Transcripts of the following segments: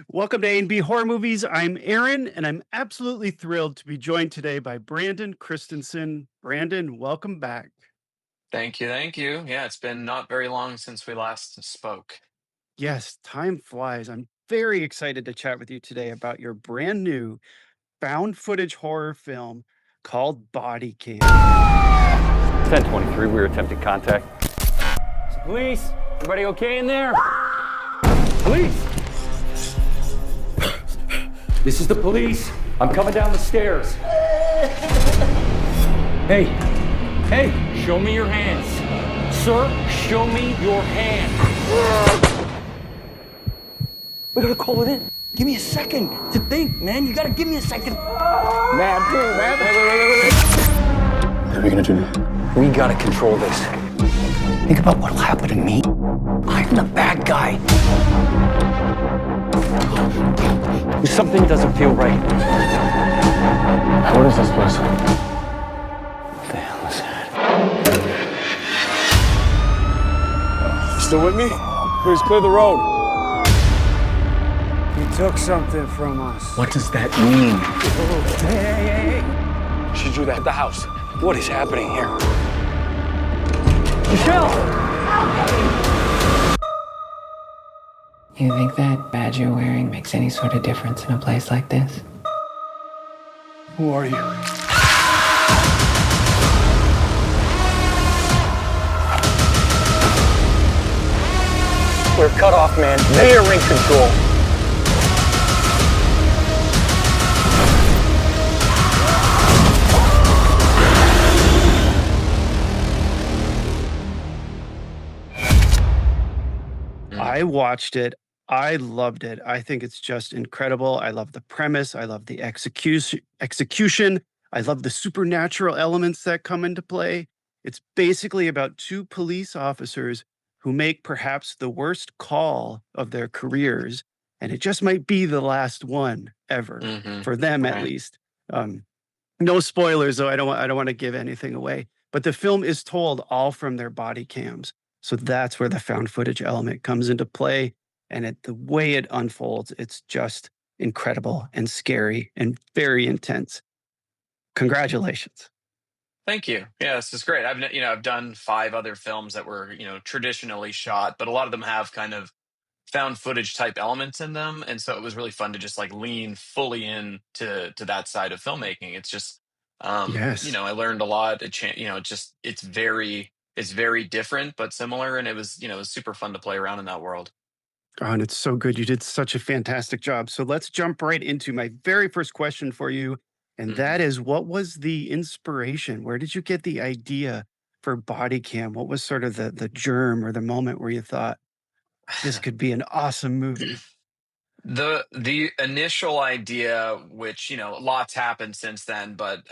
Welcome to A&B Horror Movies. I'm Aaron, and I'm absolutely thrilled to be joined today by Brandon Christensen. Brandon, welcome back. Thank you. Thank you. Yeah, it's been not very long since we last spoke. Yes, time flies. I'm very excited to chat with you today about your brand new found footage horror film called Bodycam. 1023, we were attempting contact. Police, everybody okay in there? Police! This is the police. I'm coming down the stairs. Hey, hey, show me your hands. Sir, show me your hands. We gotta call it in. Give me a second to think, man. You gotta give me a second. Man, wait. What are we gonna do now? We gotta control this. Think about what'll happen to me. I'm the bad guy. Something doesn't feel right. What is this place? What the hell is that? Still with me? Please clear the road. You took something from us. What does that mean? Hey. She drew that at the house. What is happening here? Michelle! You think that badge you're wearing makes any sort of difference in a place like this? Who are you? We're cut off, man. They are in control. I watched it. I loved it. I think it's just incredible. I love the premise. I love the execution. I love the supernatural elements that come into play. It's basically about two police officers who make perhaps the worst call of their careers, and it just might be the last one ever for them, at Right. least. No spoilers, though. I don't want to give anything away. But the film is told all from their body cams. So that's where the found footage element comes into play. And the way it unfolds, it's just incredible and scary and very intense. Congratulations. Thank you. Yeah, this is great. I've done 5 other films that were, traditionally shot, but a lot of them have kind of found footage type elements in them, and so it was really fun to just like lean fully in to that side of filmmaking. It's just, Yes. I learned a lot. It's very different but similar, and it was super fun to play around in that world. Oh, and it's so good. You did such a fantastic job. So let's jump right into my very first question for you. And Mhm. that is, what was the inspiration? Where did you get the idea for body cam? What was sort of the germ or the moment where you thought this could be an awesome movie? The initial idea, which lots happened since then, but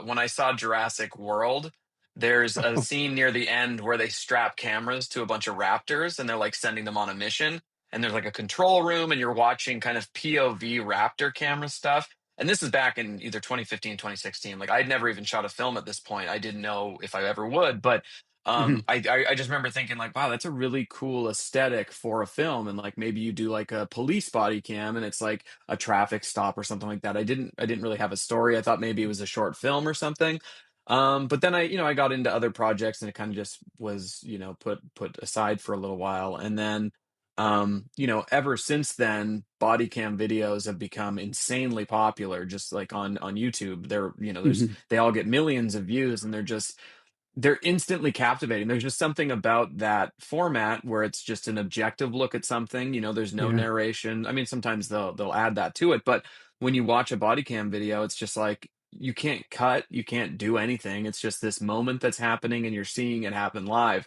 when I saw Jurassic World, there's a scene near the end where they strap cameras to a bunch of raptors and they're like sending them on a mission. And there's like a control room, and you're watching kind of POV raptor camera stuff. And this is back in either 2015, 2016. Like I'd never even shot a film at this point. I didn't know if I ever would, but Mhm. I just remember thinking like, wow, that's a really cool aesthetic for a film. And like maybe you do like a police body cam and it's like a traffic stop or something like that. I didn't really have a story. I thought maybe it was a short film or something. But then I got into other projects, and it kind of just was, put aside for a little while. And then ever since then, body cam videos have become insanely popular, just like on YouTube. Mhm. They all get millions of views, and they're instantly captivating. There's just something about that format where it's just an objective look at something. There's no Yeah. narration. I mean, sometimes they'll add that to it, but when you watch a body cam video, it's just like you can't cut, you can't do anything. It's just this moment that's happening, and you're seeing it happen live.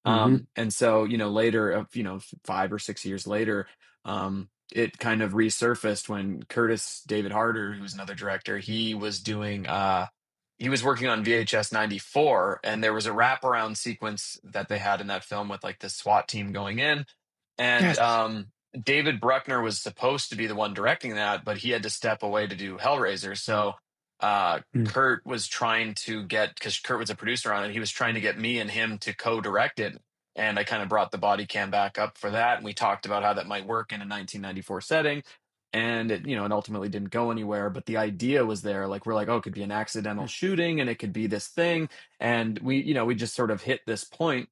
Mhm. And so, later, 5 or 6 years later, it kind of resurfaced when Curtis David Harder, who's another director, he was working on VHS 94, and there was a wraparound sequence that they had in that film with like the SWAT team going in. And Yes. David Bruckner was supposed to be the one directing that, but he had to step away to do Hellraiser. So Mm. Kurt was trying to because Kurt was a producer on it, he was trying to get me and him to co-direct it. And I kind of brought the body cam back up for that. And we talked about how that might work in a 1994 setting. and it ultimately didn't go anywhere, but the idea was there. Like, we're like, oh, it could be an accidental shooting, and it could be this thing, and we just sort of hit this point.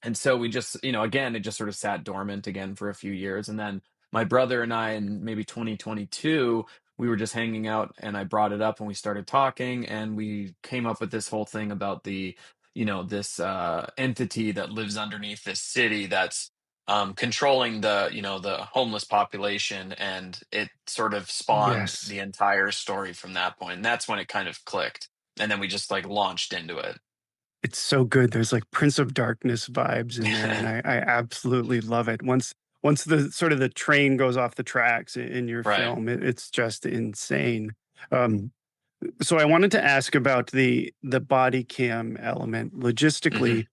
And so we just, again, it just sort of sat dormant again for a few years. And then my brother and I, in maybe 2022, we were just hanging out, and I brought it up and we started talking, and we came up with this whole thing about this entity that lives underneath this city that's controlling the homeless population. And it sort of spawned Yes. the entire story from that point. And that's when it kind of clicked. And then we just like launched into it. It's so good. There's like Prince of Darkness vibes in there, and I absolutely love it. Once the sort of the train goes off the tracks in your Right. film, it's just insane. Um, so I wanted to ask about the body cam element. Hmm. Logistically,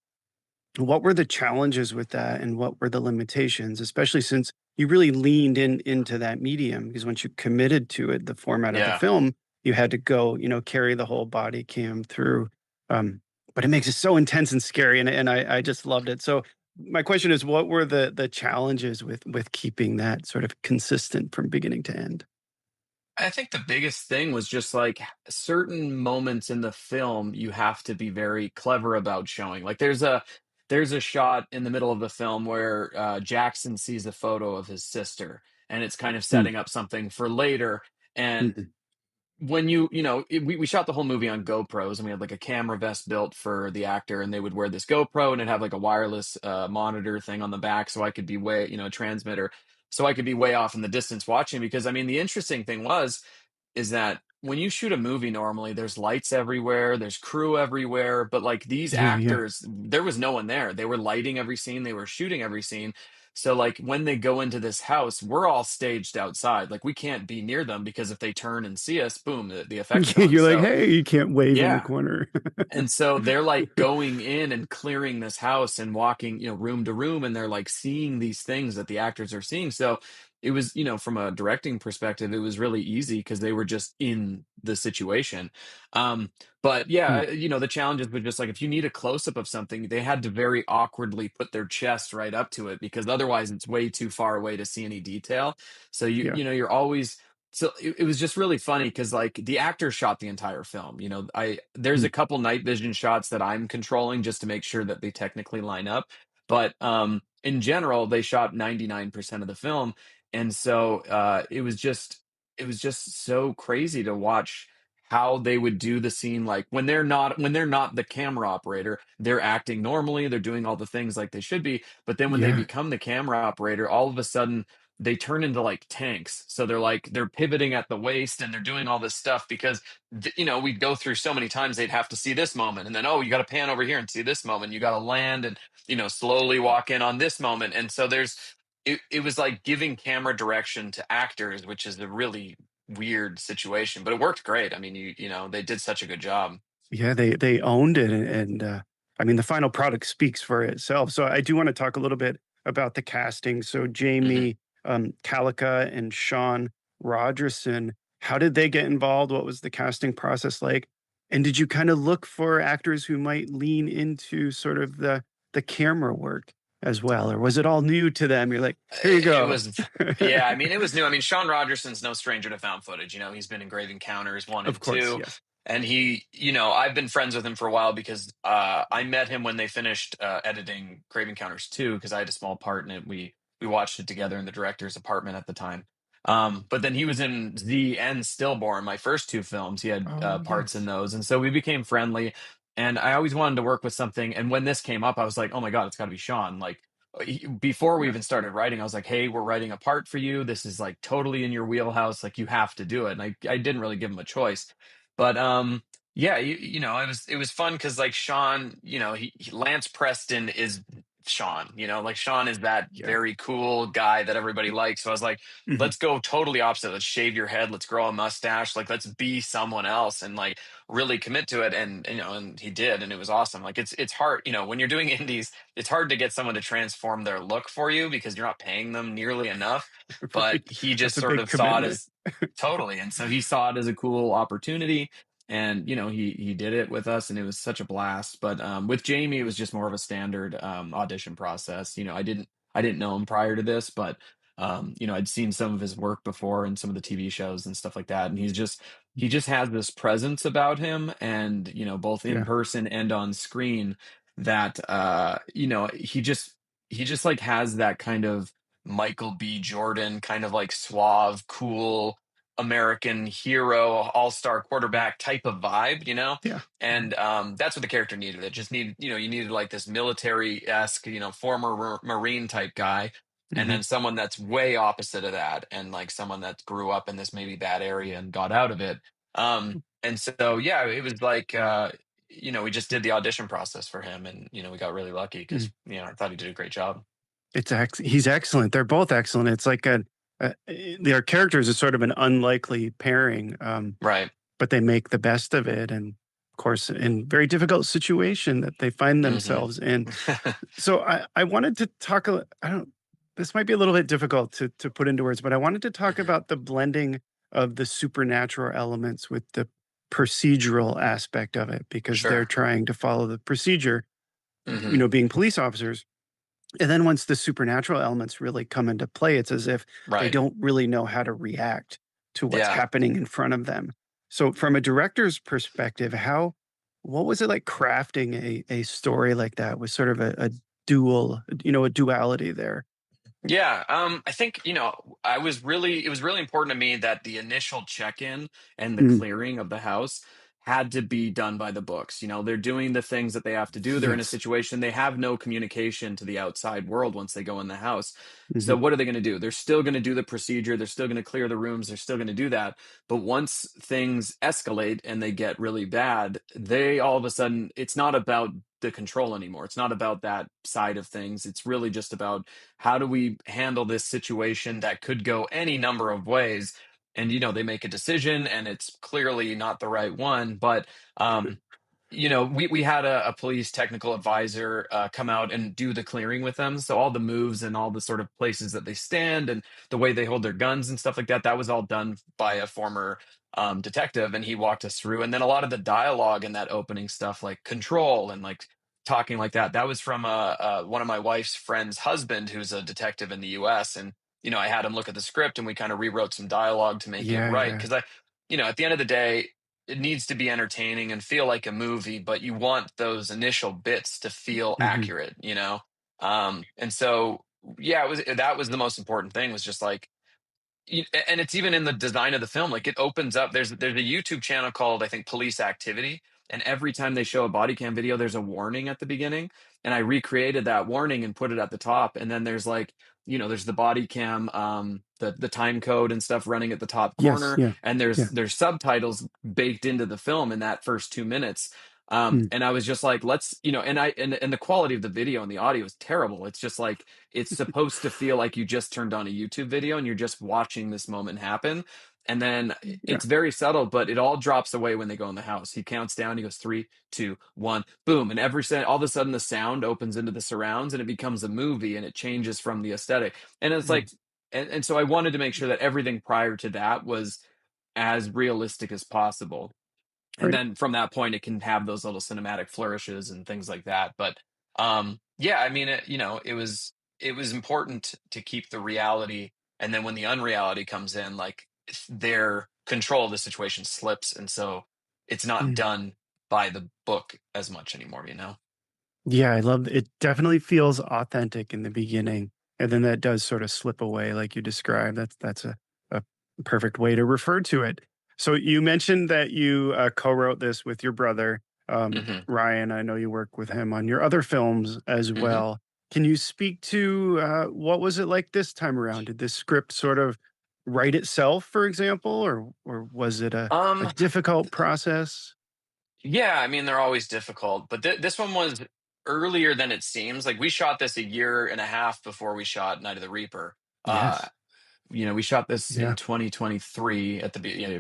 what were the challenges with that, and what were the limitations, especially since you really leaned into that medium? Because once you committed to it, the format of the Yeah. film, you had to go, carry the whole body cam through. Um, but it makes it so intense and scary, and I just loved it. So my question is, what were the challenges with keeping that sort of consistent from beginning to end? I think the biggest thing was just like certain moments in the film you have to be very clever about showing. Like, there's a shot in the middle of the film where Jackson sees a photo of his sister, and it's kind of Mm, setting up something for later. And mhm. when we shot the whole movie on GoPros, and we had like a camera vest built for the actor, and they would wear this GoPro, and it'd have like a wireless monitor thing on the back, so I could be way, transmitter, so I could be way off in the distance watching. Because I mean, the interesting thing is that when you shoot a movie normally, there's lights everywhere, there's crew everywhere, but like these Yeah, yeah. actors, there was no one there. They were lighting every scene, they were shooting every scene. So like when they go into this house, we're all staged outside. Like, we can't be near them, because if they turn and see us, boom, the effect's gone. You're like, So hey, you can't wave in the yeah. corner. And so they're like going in and clearing this house and walking, room to room, and they're like seeing these things that the actors are seeing. So it was, from a directing perspective, it was really easy because they were just in the situation. Um, but yeah, Mm, the challenges were just like, if you need a close up of something, they had to very awkwardly put their chest right up to it, because otherwise it's way too far away to see any detail. So yeah. you're always, so it was just really funny because like the actor shot the entire film. There's a Mm, couple night vision shots that I'm controlling just to make sure that they technically line up. But in general, they shot 99% of the film. And so it was just so crazy to watch how they would do the scene. Like, when they're not the camera operator, they're acting normally, they're doing all the things like they should be. But then when they yeah. become the camera operator, all of a sudden they turn into like tanks. So they're pivoting at the waist, and they're doing all this stuff because we'd go through so many times they'd have to see this moment, and then, oh, you got to pan over here and see this moment, you got to land and slowly walk in on this moment. And so it was like giving camera direction to actors, which is a really weird situation, but it worked great. I mean, they did such a good job. Yeah, they owned it, and I mean, the final product speaks for itself. So I do want to talk a little bit about the casting. So Hmm. Jaime, Callica, and Sean Rogerson, how did they get involved? What was the casting process like? And did you kind of look for actors who might lean into sort of the camera work as well, or was it all new to them? You're like, here you It go. was, yeah. I mean, it was new. I mean, Sean Rogerson's no stranger to found footage. He's been in Grave Encounters one Of and course, two, yes. and I've been friends with him for a while because I met him when they finished editing Grave Encounters 2, because I had a small part in it. We watched it together in the director's apartment at the time. But then he was in Z and Stillborn, my first two films. He had Oh, parts in yes. those, and so we became friendly. And I always wanted to work with something. And when this came up, I was like, oh my god, it's got to be Sean. Like, before we Yeah. even started writing, I was like, hey, we're writing a part for you. This is like totally in your wheelhouse. Like, you have to do it. And I didn't really give him a choice. But yeah, it was fun because like Sean, Lance Preston is Sean, like Sean is that Yeah. very cool guy that everybody likes. So I was like, Mhm. let's go totally opposite. Let's shave your head. Let's grow a mustache. Like, let's be someone else and like really commit to it. And he did, and it was awesome. Like, it's hard, when you're doing indies, it's hard to get someone to transform their look for you because you're not paying them nearly enough. But Right. he just That's a sort big of saw it commitment. as totally. And so he saw it as a cool opportunity. And he did it with us, and it was such a blast. But with Jamie, it was just more of a standard audition process. I didn't know him prior to this, but I'd seen some of his work before in some of the TV shows and stuff like that, and he just has this presence about him, and both in Yeah. person and on screen, that he just like has that kind of Michael B. Jordan kind of like suave, cool American hero, all-star quarterback type of vibe, Yeah. and that's what the character needed. It just needed, you needed like this military-esque, former Marine type guy, and Hmm. then someone that's way opposite of that, and like someone that grew up in this maybe bad area and got out of it. And so, yeah, it was like, we just did the audition process for him, and we got really lucky because I thought he did a great job. He's excellent. They're both excellent. It's like their characters is sort of an unlikely pairing, Right. but they make the best of it. And of course, in very difficult situation that they find Hmm. themselves in. So I wanted to talk. I don't. This might be a little bit difficult to put into words, but I wanted to talk Hmm. about the blending of the supernatural elements with the procedural aspect of it, because they're Sure. trying to follow the procedure. Hmm. Being police officers. And then once the supernatural elements really come into play, it's as if they Right. don't really know how to react to what's Yeah. happening in front of them. So from a director's perspective, what was it like crafting a story like that with sort of a dual, a duality there? Yeah, I think, it was really important to me that the initial check-in and the Mm, clearing of the house had to be done by the books. They're doing the things that they have to do. They're in a yes. situation, they have no communication to the outside world once they go in the house. So Hmm. what are they going to do? They're still going to do the procedure, they're still going to clear the rooms, they're still going to do that. But once things escalate and they get really bad, they all of a sudden, it's not about the control anymore. It's not about that side of things. It's really just about how do we handle this situation that could go any number of ways. And they make a decision and it's clearly not the right one, but we had a police technical advisor come out and do the clearing with them, so all the moves and all the sort of places that they stand and the way they hold their guns and stuff like that was all done by a former detective, and he walked us through. And then a lot of the dialogue and that opening stuff, like control and like talking like that was from one of my wife's friend's husband, who's a detective in the US. And I had him look at the script and we kind of rewrote some dialogue to make it Yeah, right, yeah. because at the end of the day, it needs to be entertaining and feel like a movie, but you want those initial bits to feel Hmm. accurate. And so, yeah, that was the most important thing, was just like, and it's even in the design of the film. Like, it opens up. There's a YouTube channel called, I think, Police Activity, and every time they show a body cam video, there's a warning at the beginning. And I recreated that warning and put it at the top. And then there's like, there's the body cam, the time code and stuff running at the top Yes, corner, yeah, and yeah. there's subtitles baked into the film in that first 2 minutes. Mm, And I was just like, let's, and the quality of the video and the audio is terrible. It's just like, it's supposed to feel like you just turned on a YouTube video and you're just watching this moment happen. And then yeah. it's very subtle, but it all drops away when they go in the house. He counts down, he goes 3, 2, 1, boom. And all of a sudden the sound opens into the surrounds and it becomes a movie, and it changes from the aesthetic. And it's Mm, like, and so I wanted to make sure that everything prior to that was as realistic as possible. And right. then from that point it can have those little cinematic flourishes and things like that. But yeah, I mean, it was important to keep the reality, and then when the unreality comes in, like, their control of the situation slips, and so it's not Mm. done by the book as much anymore. Yeah, I love it. Definitely feels authentic in the beginning, and then that does sort of slip away like you described. That's a perfect way to refer to it. So you mentioned that you co-wrote this with your brother, Hmm. Ryan. I know you work with him on your other films as Hmm. well. Can you speak to what was it like this time around? Did this script sort of write itself, for example, or was it a um difficult process? yeah, I mean, they're always difficult, but this one was earlier than it seems. Like, we shot this a year and a half before we shot Night of the Reaper. uh Yes. we shot this in Yeah. 2023 at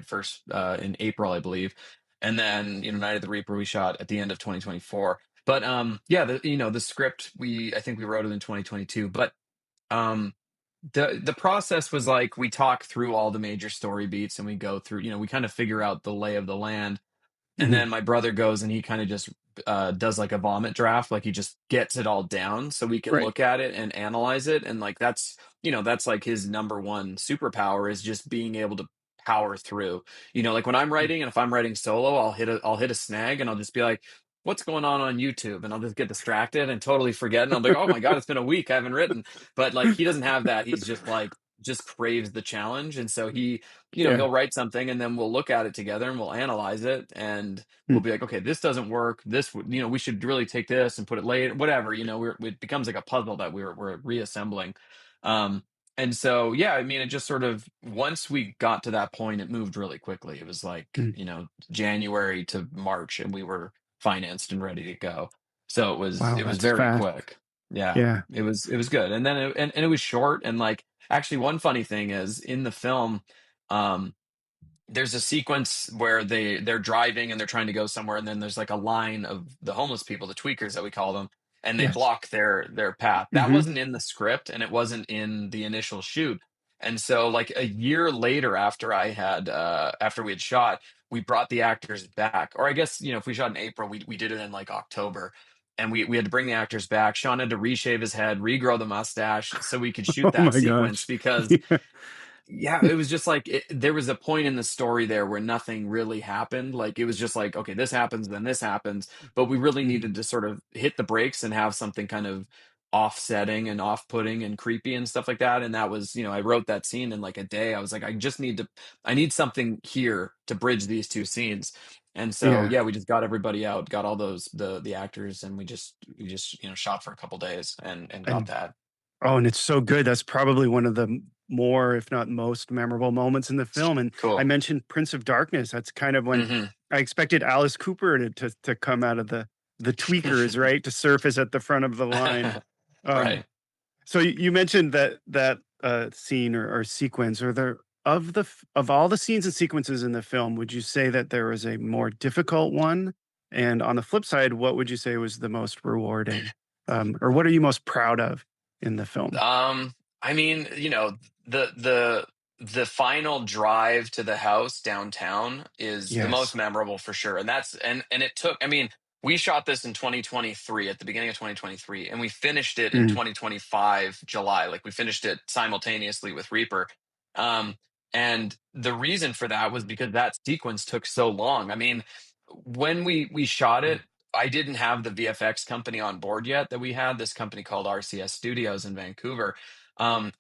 first, in April, I believe. And then, Night of the Reaper we shot at the end of 2024. But yeah, the script, I think we wrote it in 2022. But um the process was like, we talk through all the major story beats and we go through, we kind of figure out the lay of the land. And Mhm. then my brother goes and he kind of just does like a vomit draft, like he just gets it all down so we can Right. look at it and analyze it. And like that's, that's like his number one superpower is just being able to power through. Like when I'm Mm. writing and if I'm writing solo, I'll hit a snag and I'll just be like, what's going on YouTube? And I'll just get distracted and totally forget. And I'm like, oh my God, it's been a week. I haven't written. But like he doesn't have that. He's just like, just craves the challenge. And so he, Yeah. he'll write something and then we'll look at it together and we'll analyze it and we'll Mm. be like, okay, this doesn't work. We should really take this and put it later, whatever, it becomes like a puzzle that we're reassembling. Um, and so, yeah, I mean, it just sort of, once we got to that point, it moved really quickly. It was like, Mm. January to March and we were financed and ready to go. So Wow, it was that's very fast. quick. Yeah, Yeah. it was good. And then and it was short. And like, actually one funny thing is in the film, um, there's a sequence where they're driving and they're trying to go somewhere and then there's like a line of the homeless people, the tweakers that we call them, and they Yes. block their path. That Hmm. wasn't in the script and it wasn't in the initial shoot. And so like a year later after we had shot, we brought the actors back. Or I guess, if we shot in April, we did it in like October. And we had to bring the actors back. Sean had to reshave his head, regrow the mustache so we could shoot Oh that my sequence gosh. because Yeah. yeah, it was just like there was a point in the story there where nothing really happened. Like it was just like, okay, this happens, then this happens, but we really Mhm. needed to sort of hit the brakes and have something kind of offsetting and off-putting and creepy and stuff like that. And that was, I wrote that scene in like a day. I was like, I need something here to bridge these two scenes. And so, Yeah. yeah, we just got everybody out, got all those the actors, and we just shot for a couple days and got And that. oh, and it's so good. That's probably one of the more, if not most, memorable moments in the film. And I Cool. mentioned Prince of Darkness. That's kind of when Hmm. I expected Alice Cooper to come out of the tweakers, right, to surface at the front of the line. Um, Right. so you mentioned that scene or sequence. Or there of all the scenes and sequences in the film, would you say that there was a more difficult one? And on the flip side, what would you say was the most rewarding? Or what are you most proud of in the film? I mean, the final drive to the house downtown is the most Yes. memorable for sure. And it took, I mean, we shot this in 2023 at the beginning of 2023 and we finished it in Mm. 2025 July. Like we finished it simultaneously with Reaper. Um and the reason for that was because that sequence took so long. I mean, when we shot it, I didn't have the VFX company on board yet that we had, this company called RCS Studios in Vancouver.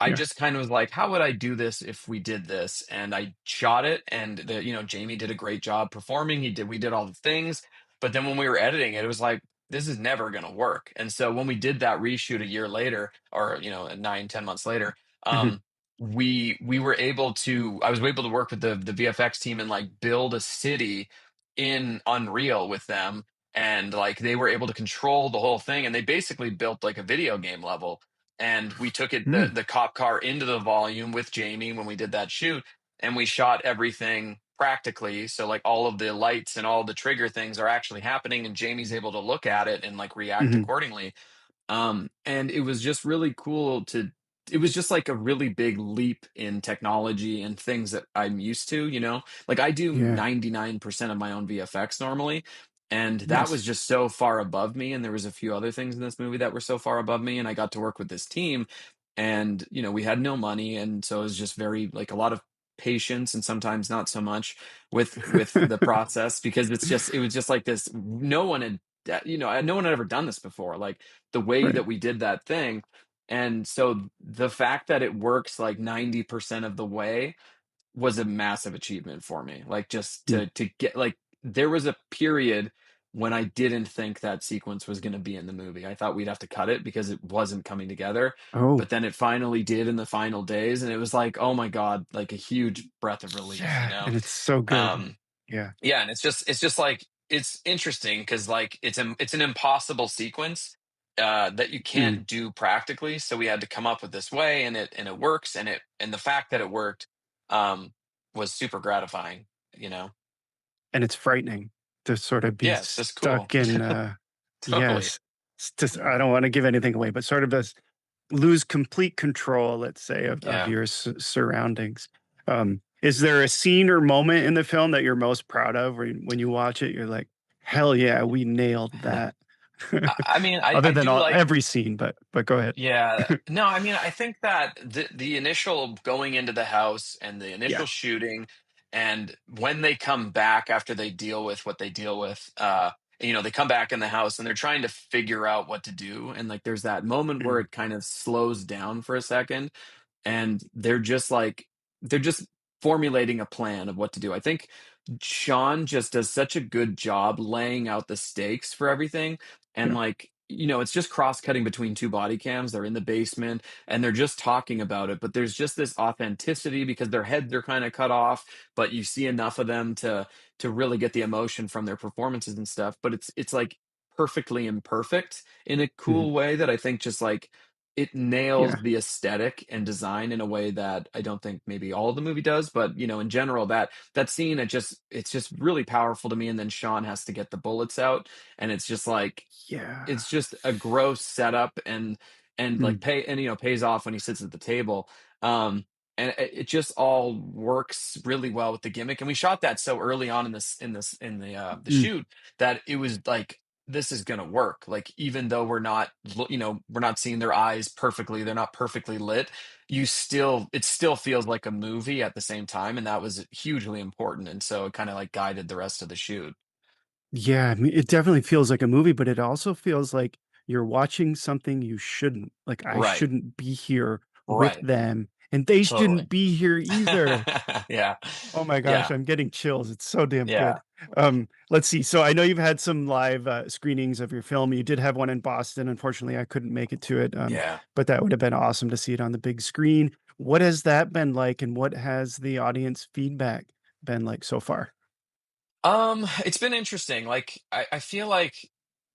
I Yeah. just kind of was like, how would I do this if we did this? And I shot it, and Jamie did a great job performing. We did all the things, but then when we were editing it, it was like, this is never going to work. And so when we did that reshoot a year later, or 9, 10 months later, Mhm. um, we were able to. I was able to work with the VFX team and like build a city in Unreal with them, and like they were able to control the whole thing, and they basically built like a video game level. And we took it the Mm. the cop car into the volume with Jamie when we did that shoot, and we shot everything practically, so like all of the lights and all the trigger things are actually happening and Jamie's able to look at it and like react Mhm. accordingly. And it was just really cool it was just like a really big leap in technology and things that I'm used to. Like I do Yeah. 99% of my own VFX normally. And that was Yes. just so far above me. And there was a few other things in this movie that were so far above me. And I got to work with this team and, we had no money. And so it was just very like a lot of patience and sometimes not so much with the process because it was just like this. No one had ever done this before. Like the way Right. that we did that thing. And so the fact that it works like 90% of the way was a massive achievement for me. Like just Mm. to get like there was a period when I didn't think that sequence was going to be in the movie. I thought we'd have to cut it because it wasn't coming together. Oh, But then it finally did in the final days and it was like, "Oh my God, like a huge breath of relief, you yeah. know?" And it's so good. Um Yeah. yeah, and it's just like it's interesting because like it's an impossible sequence that you Mm. can't do practically. So we had to come up with this way, and it works, and the fact that it worked um, was super gratifying. You know? And it's frightening to sort of be Yeah, it's just cool. stuck in, Totally. yes. It's just, I don't want to give anything away, but sort of this lose complete control, let's say, of Yeah. your surroundings. Is there a scene or moment in the film that you're most proud of, or when you watch it, you're like, hell yeah, we nailed that? I mean, Other I than do like. every scene, but go ahead. Yeah. No, I mean, I think that the initial going into the house and the Yeah. initial shooting, and when they come back after they deal with what they deal with, they come back in the house and they're trying to figure out what to do. And like there's that moment where Mm, it kind of slows down for a second, and they're just formulating a plan of what to do. I think Sean just does such a good job laying out the stakes for everything. And yeah. like, it's just cross-cutting between two body cams. They're in the basement and they're just talking about it, but there's just this authenticity because their heads are kind of cut off, but you see enough of them to really get the emotion from their performances and stuff. But it's like perfectly imperfect in a Mhm. cool way that I think just like it nails Yeah. the aesthetic and design in a way that I don't think maybe all of the movie does, but in general, that scene, it's just really powerful to me. And then Sean has to get the bullets out, and it's just like Yeah. it's just a gross setup, and like Mm, pays off when he sits at the table. Um, and it just all works really well with the gimmick. And we shot that so early on in the mm. shoot that it was like this is gonna work. Like even though we're not seeing their eyes perfectly, they're not perfectly lit. It still feels like a movie at the same time, and that was hugely important. And so it kind of like guided the rest of the shoot. Yeah, I mean, it definitely feels like a movie, but it also feels like you're watching something you shouldn't. Like I Right. shouldn't be here with Right. them, and they shouldn't Totally. be here either. Yeah. Oh my gosh, Yeah. I'm getting chills. It's so damn Yeah. good. Let's see. So I know you've had some live screenings of your film. You did have one in Boston. Unfortunately, I couldn't make it to it. Yeah. But that would have been awesome to see it on the big screen. What has that been like, and what has the audience feedback been like so far? It's been interesting. Like, I feel like,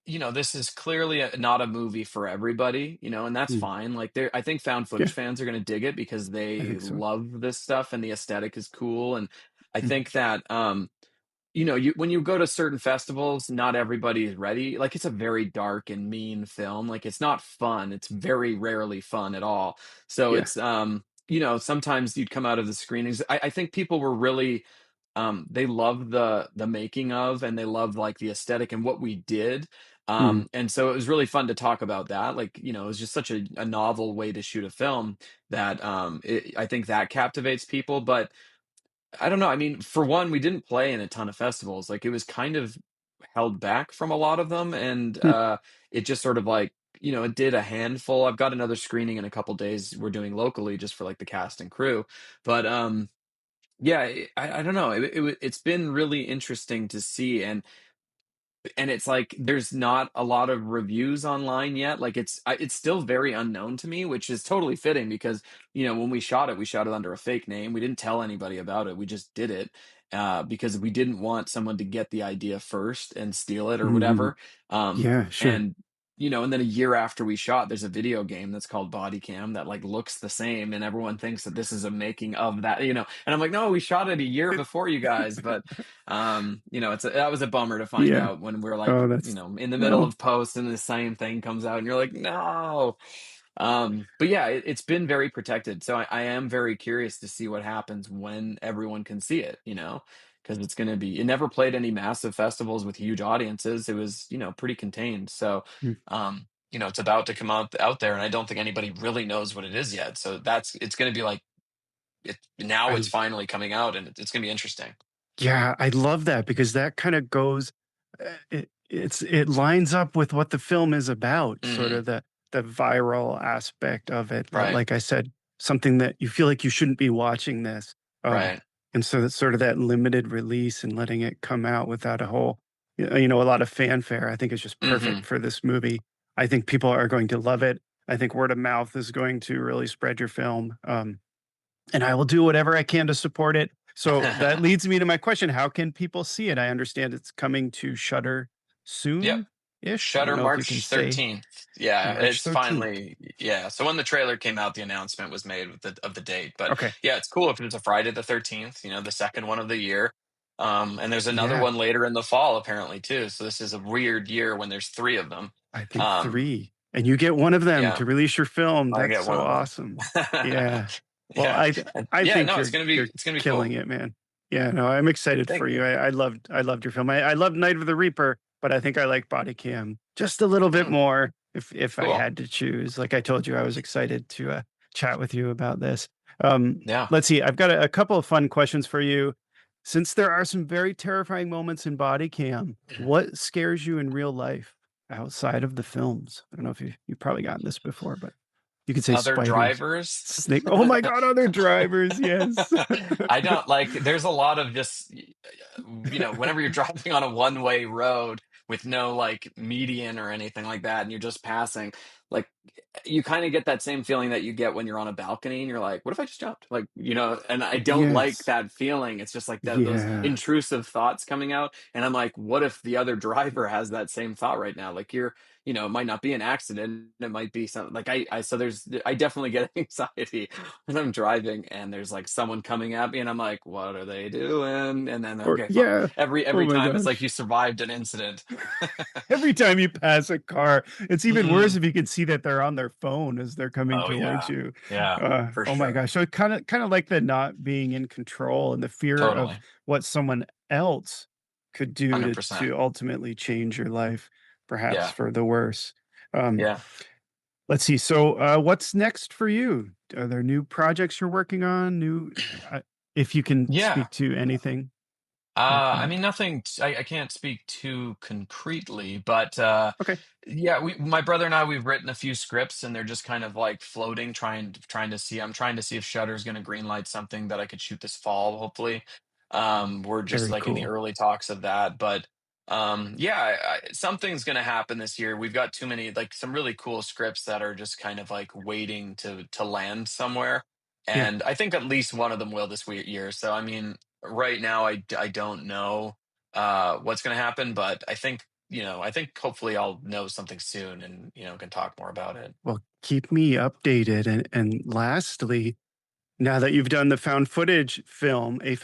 this is clearly not a movie for everybody, and that's Mm, fine. Like, I think found footage yeah, fans are going to dig it because I they think so. love this stuff and the aesthetic is cool. And I Mm, think that, when you go to certain festivals, not everybody is ready. Like it's a very dark and mean film. Like it's not fun. It's very rarely fun at all. So yeah. it's sometimes you'd come out of the screenings. I think people were really they love the making of, and they love like the aesthetic and what we did. Mm, And so it was really fun to talk about that. Like, it was just such a novel way to shoot a film that I think that captivates people. But I don't know. I mean, for one, we didn't play in a ton of festivals. Like it was kind of held back from a lot of them, and mm. it just sort of like it did a handful. I've got another screening in a couple days. We're doing locally just for like the cast and crew, but yeah, I don't know. It's been really interesting to see, and it's like there's not a lot of reviews online yet. Like it's still very unknown to me, which is totally fitting because when we shot it under a fake name. We didn't tell anybody about it. We just did it because we didn't want someone to get the idea first and steal it or Mhm. whatever. um Yeah, sure. and and then a year after we shot, there's a video game that's called Bodycam that like looks the same, and everyone thinks that this is a making of that. And I'm like, no, we shot it a year before you guys. But that was a bummer to find Yeah. out when we're like, Oh, that's in the middle well, of post and the same thing comes out and you're like, no. But yeah, it's been very protected. So I am very curious to see what happens when everyone can see it, because it never played any massive festivals with huge audiences. It was, pretty contained. So, mm, it's about to come out there, and I don't think anybody really knows what it is yet. So it's going to be like, now it's I finally coming out, and it's going to be interesting. yeah, I love that because that kinda goes it lines up with what the film is about, sort Hmm. of the viral aspect of it that, Right. like I said, something that you feel like you shouldn't be watching this, Right. and so that's sort of that limited release and letting it come out without a whole a lot of fanfare, I think is just Hmm. perfect for this movie. I think people are going to love it. I think word of mouth is going to really spread your film, and I will do whatever I can to support it. So that leads me to my question. How can people see it? I understand it's coming to Shudder Yep. soon-ish. I don't Shutter know if you can March say 13th. Yeah, March it's 13th. finally, yeah. So when the trailer came out, the announcement was made of the date. But Okay. yeah, it's cool if it's a Friday the 13th, the second one of the year. And there's another Yeah, one later in the fall apparently too. So this is a weird year when there's three of them. I think Um, 3. And you get one of them yeah, to release your film. I That's get one so of awesome. them. Yeah. Well, Yeah. I Yeah, think no, you're it's gonna be killing cool. it, man. Yeah, no, I'm excited for Thank you. you. I loved your film. I loved Night of the Reaper, but I think I like Bodycam just a little bit Mm, more if I cool. had to choose. Like I told you, I was excited to chat with you about this. Yeah. Let's see. I've got a couple of fun questions for you. Since there are some very terrifying moments in Bodycam, what scares you in real life outside of the films? I don't know if you've probably gotten this before, but you could say Other spiders, drivers? snake. Oh my God, other drivers. Yes. I don't like, there's a lot of just, whenever you're driving on a one-way road with no like median or anything like that, and you're just passing, like you kind of get that same feeling that you get when you're on a balcony and you're like, what if I just jumped? Like, and I don't like Yes. that feeling. It's just like those Yeah. intrusive thoughts coming out. And I'm like, what if the other driver has that same thought right now? Like it might not be an accident. It might be something like I definitely get anxiety when I'm driving and there's like someone coming at me and I'm like, what are they doing? And then, Or okay, fine. yeah. Oh Every my time it's like gosh. you survived an incident. Every time you pass a car, it's even worse Mhm. if you can see that they're on their phone as they're coming Oh towards yeah. you. Yeah, for Oh my sure. gosh. So kind of like the not being in control and the fear of Totally. what someone else could do to 100%. ultimately change your life, perhaps Yeah. for the worse. Um, Yeah. let's see. So what's next for you? Are there new projects you're working on? If you can Yeah. speak to anything like I that. mean, nothing. I can't speak too concretely, but Okay. yeah, my brother and I, we've written a few scripts, and they're just kind of like floating, trying to see. I'm trying to see if Shudder's going to greenlight something that I could shoot this fall, hopefully. We're just Very like in the cool. early talks of that, but yeah, something's going to happen this year. We've got too many, like some really cool scripts that are just kind of like waiting to land somewhere, Yeah. and I think at least one of them will this year. So I mean right now I don't know what's going to happen, but I think hopefully I'll know something soon and can talk more about it. Well, keep me updated. And lastly, now that you've done the found footage film, is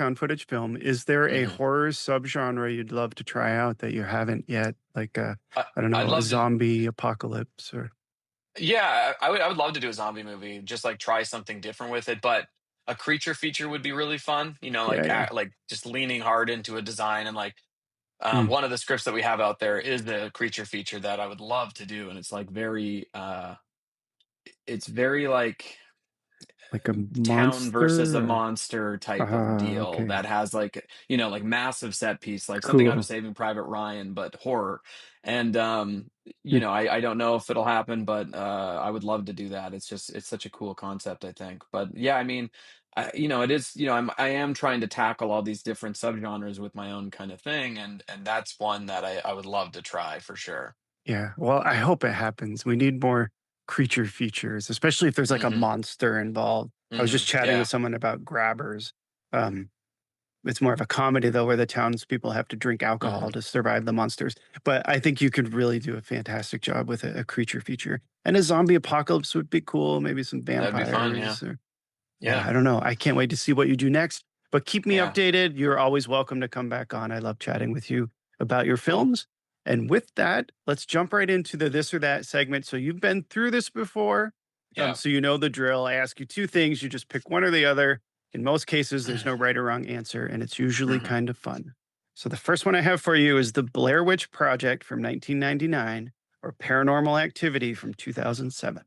there a Hmm. horror subgenre you'd love to try out that you haven't yet? Like I, I don't I'd know, a love to. zombie apocalypse or Yeah, I would love to do a zombie movie, just like try something different with it, but a creature feature would be really fun, yeah, yeah. like just leaning hard into a design, and like Hmm. one of the scripts that we have out there is the creature feature that I would love to do, and it's very like Like a town versus a monster or monster type of deal okay. that has like like massive set piece, like something out of Cool. Saving Private Ryan but horror. And Hmm. I don't know if it'll happen, but I would love to do that. It's such a cool concept, I think. But yeah, I mean, it is, I am trying to tackle all these different subgenres with my own kind of thing, and that's one that I would love to try for sure. Yeah. Well, I hope it happens. We need more creature features, especially if there's like a Hmm. monster involved. I was just chatting with Yeah. someone about Grabbers. Um, It's more of a comedy though, where the townspeople have to drink Hmm. alcohol to survive the monsters. But I think you could really do a fantastic job with a creature feature. And a zombie apocalypse would be cool. Maybe some That'd be fun. Yeah. vampires or yeah, Yeah. I don't know. I can't wait to see what you do next. But keep me Yeah. updated. You're always welcome to come back on. I love chatting with you about your Cool. films. And with that, let's jump right into the this or that segment. So you've been through this before. Yeah. So you know the drill. I ask you two things. You just pick one or the other. In most cases, there's no right or wrong answer, and it's usually Mhm. kind of fun. So the first one I have for you is the Blair Witch Project from 1999 or Paranormal Activity from 2007.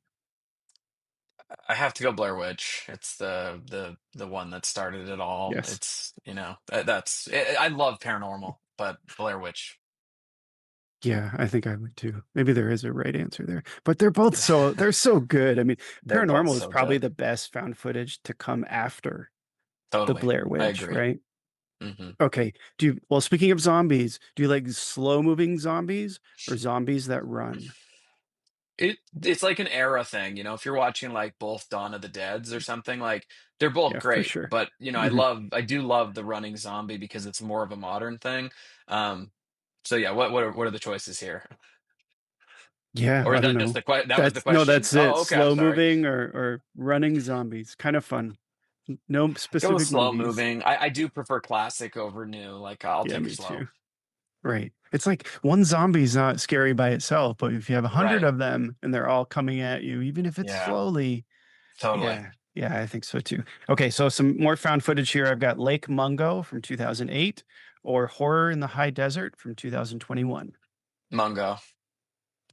I have to go Blair Witch. It's the one that started it all. Yes. It's I love paranormal, but Blair Witch. Yeah, I think I would too. Maybe there is a right answer there, but they're so good. I mean, They're both Paranormal is so probably good. the best found footage to come after the Totally. Blair I Witch, agree. right? Hmm. Okay. Well, speaking of zombies, do you like slow moving zombies or zombies that run? It's like an era thing, if you're watching like both Dawn of the Deads or something, like they're both Yeah, for great, sure. but Mhm. I do love the running zombie because it's more of a modern thing. Um, so yeah, what are the choices here? Yeah, Or is I don't that just know. that was the No, question? that's it. Oh, okay, I'm Slow sorry. moving or running zombies. Kind of fun. No Go with specific slow movies. moving. I do prefer classic over new. Like I'll Yeah, take me slow. too. Right. It's like one zombie's not scary by itself, but if you have 100 Right. of them and they're all coming at you, even if it's Yeah. slowly, Totally. yeah. Yeah, I think so too. Okay, so some more found footage here. I've got Lake Mungo from 2008 or Horror in the High Desert from 2021. Mungo.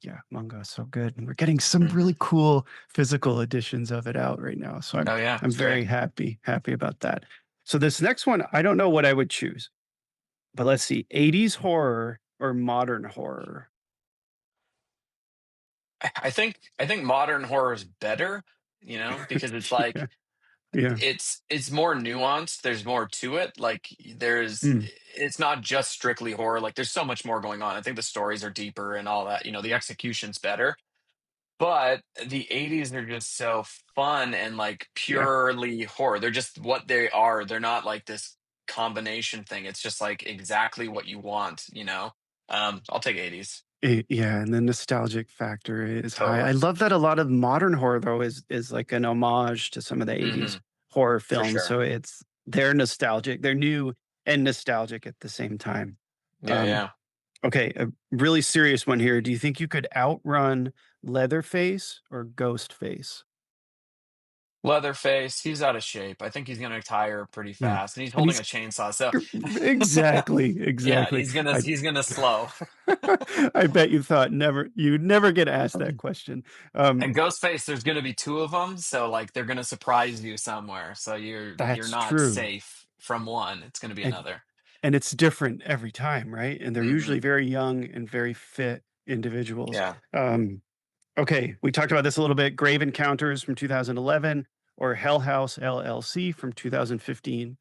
Yeah, Mungo is so good. And we're getting some Mhm. really cool physical editions of it out right now. So I'm Oh yeah, I'm it's great. very happy about that. So this next one, I don't know what I would choose, but let's see. 80s horror or modern horror? I think modern horror is better, because it's like Yeah. Yeah. it's more nuanced. There's more to it. Like Mm, it's not just strictly horror. Like there's so much more going on. I think the stories are deeper and all that. The execution's better. But the 80s are just so fun and like yeah. purely horror. They're just what they are. They're not like this combination thing. It's just like exactly what you want. I'll take 80s. Yeah, and the nostalgic factor is high. I Totally. love that a lot of modern horror though is like an homage to some of the 80s Hmm. horror For films. sure. So they're nostalgic, they're new and nostalgic at the same time. Yeah, Um, yeah. okay, a really serious one here. Do you think you could outrun Leatherface or Ghostface? Leatherface, he's out of shape. I think he's gonna retire pretty Yeah. fast. And he's And holding he's a chainsaw. So exactly, yeah, exactly. he's gonna slow. I bet you'd never get asked that question. Um, And Ghostface, there's gonna be two of them, so like they're gonna surprise you somewhere. So you're that's not true. safe from one. It's gonna be And another. and it's different every time, right? And they're Hmm. usually very young and very fit individuals. Yeah. Um, okay, we talked about this a little bit. Grave Encounters from 2011 or Hell House LLC from 2015.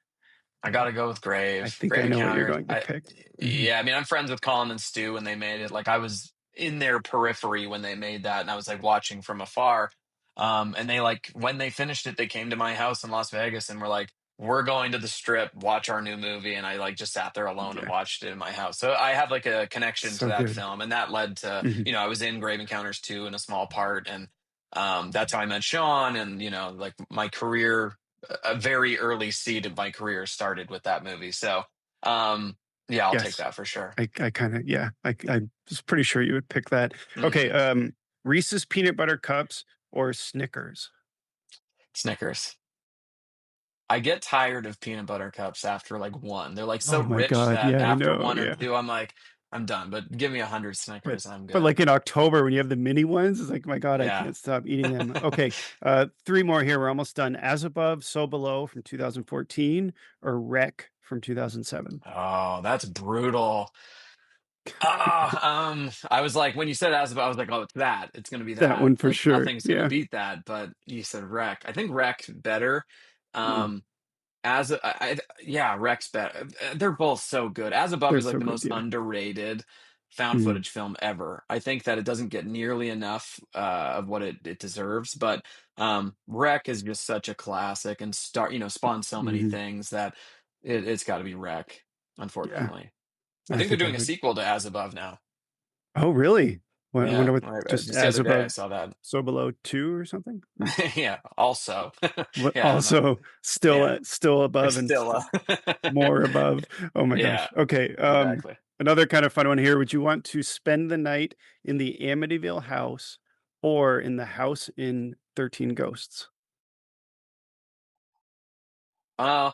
I Um, gotta go with I Grave. think I Grave know what you're Encounters. going to pick. Mhm. Yeah, I mean, I'm friends with Colin and Stu when they made it. Like, I was in their periphery when they made that, and I was like watching from afar. And they like when they finished it, they came to my house in Las Vegas and were like, "We're going to the Strip, watch our new movie." And I like just sat there alone and Yeah, watched it in my house. So I have like a connection to so that good. film, and that led to Mhm. I was in Grave Encounters 2 in a small part, and that's how I met Sean, and like my career a very early seed of my career started with that movie. So, yeah, I'll take Yes, that for sure. I kind of yeah. I was pretty sure you would pick that. Okay, Hmm. Reese's peanut butter cups or Snickers. Snickers. I get tired of peanut butter cups after like one. They're like so Oh my rich god, that yeah, I after know, one or yeah. two, I'm like, I'm done. But give me 100 But Snickers and I'm but good. like in October when you have the mini ones, it's like, my God, I Yeah. can't stop eating them. Okay, 3 more here. We're almost done. As Above, So Below from 2014 or Wreck from 2007. Oh, that's brutal. I was like, when you said Azabeth, I was like, oh, it's that. It's gonna be That that. one for Like sure. nothing's gonna Yeah. beat that. But you said Wreck. I think Wreck better. Mm, Um, yeah, Wreck's better. They're both so good. As Above they're is like so the good. most Yeah. underrated found Mm, footage film ever. I think that it doesn't get nearly enough of what it deserves. But Wreck is just such a classic and spawned so many mhm. things that it's got to be Wreck. Yeah. Unfortunately, I I think they're think I doing a would. sequel to As Above now. Oh, really? I Yeah, wonder what right. just Just the As other day I Above, saw that. So Below 2 or something? Hmm. Yeah. Also, What yeah, also yeah. still Or above and still, more above. Oh my yeah, gosh. Okay. exactly. Another kind of fun one here. Would you want to spend the night in the Amityville house or in the house in 13 Ghosts? Uh,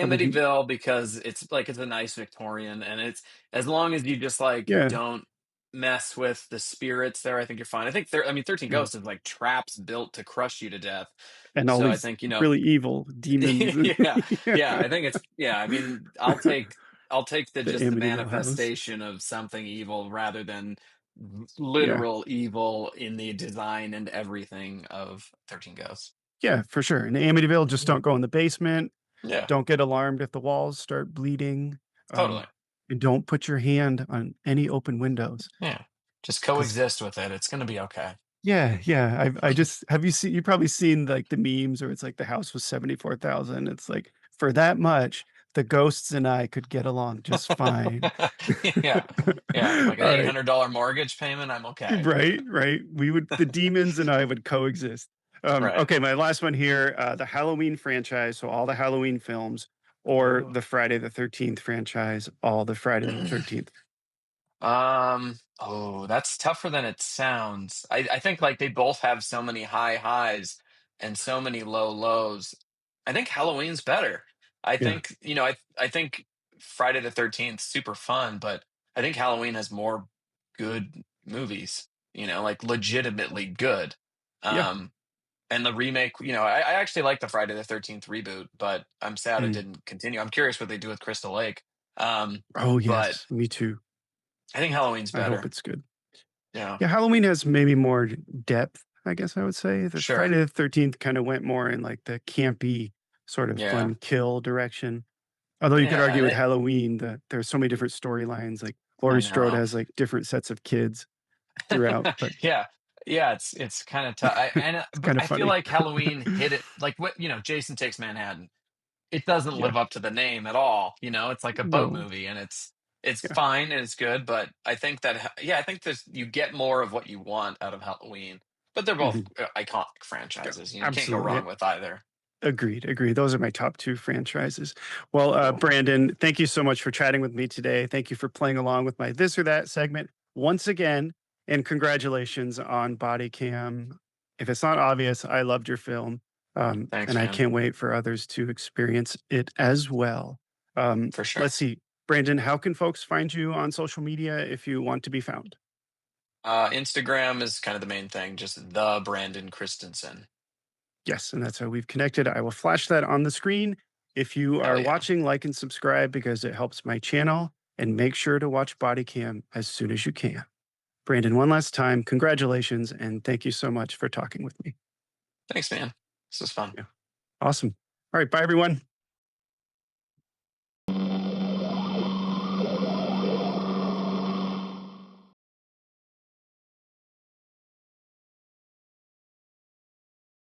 I mean, Amityville because it's a nice Victorian, and it's as long as you just like yeah, don't mess with the spirits there, I think you're fine. I think 13 yeah. Ghosts is like traps built to crush you to death. And all So I these think really evil demons and yeah, yeah, yeah. I think it's yeah. I mean, I'll take the the just the Amityville house. manifestation of something evil rather than Yeah. literal evil in the design and everything of 13 Ghosts. Yeah, for sure. In Amityville, just Mhm. don't go in the basement. Yeah, Don't get alarmed if the walls start bleeding. totally. And don't put your hand on any open windows. Yeah, just 'Cause coexist with it. It's gonna be okay. yeah, yeah. I just have you probably seen like the memes or it's like the house was 74,000. It's like for that much, the ghosts and I could get along just fine. Yeah, yeah. Like an All eight right. hundred dollar mortgage payment. I'm okay. Right, right. The demons and I would coexist. Right. Okay, my last one here, the Halloween franchise, so all the Halloween films, or Ooh. the Friday the 13th franchise, all the Friday the 13th. Oh, that's tougher than it sounds. I think like they both have so many high highs. and so many low lows. I think Halloween's better. I Yeah. think, I think Friday the 13th super fun, but I think Halloween has more good movies, like legitimately good. Yeah. Um, and the remake, I actually like the Friday the 13th reboot, but I'm sad it Mm. didn't continue. I'm curious what they do with Crystal Lake. Oh, But yes. Me too. I think Halloween's I hope better. it's good. Yeah, Yeah. Halloween has maybe more depth, I guess I would say. The sure. Friday the 13th kind of went more in like the campy sort of Yeah. fun kill direction. Although you could Yeah. argue with Halloween that there's so many different storylines. Like I Laurie Strode know. has like different sets of kids throughout, but Yeah. Yeah, it's kind of tough. it's But kind of I feel funny. like Halloween hit it like what, Jason Takes Manhattan. It doesn't Yeah. live up to the name at all. It's like a boat No. movie, and it's Yeah. fine and it's good, but I think that I think there's you get more of what you want out of Halloween. But they're both Mhm. iconic Yeah. franchises. You can't go Absolutely. wrong with either. Agreed. Agreed. Those are my top two franchises. Well, Cool. Brandon, thank you so much for chatting with me today. Thank you for playing along with my this or that segment once again. And congratulations on Bodycam. If it's not obvious, I loved your film. Thanks, And I man. can't wait for others to experience it as well. For sure. Let's see. Brandon, how can folks find you on social media if you want to be found? Instagram is kind of the main thing, just the Brandon Christensen. Yes, and that's how we've connected. I will flash that on the screen. If you Hell are yeah. watching, like and subscribe because it helps my channel. And make sure to watch Bodycam as soon as you can. Brandon, one last time, congratulations and thank you so much for talking with me. Thanks, man. This was fun. Yeah. Awesome. All right. Bye, everyone.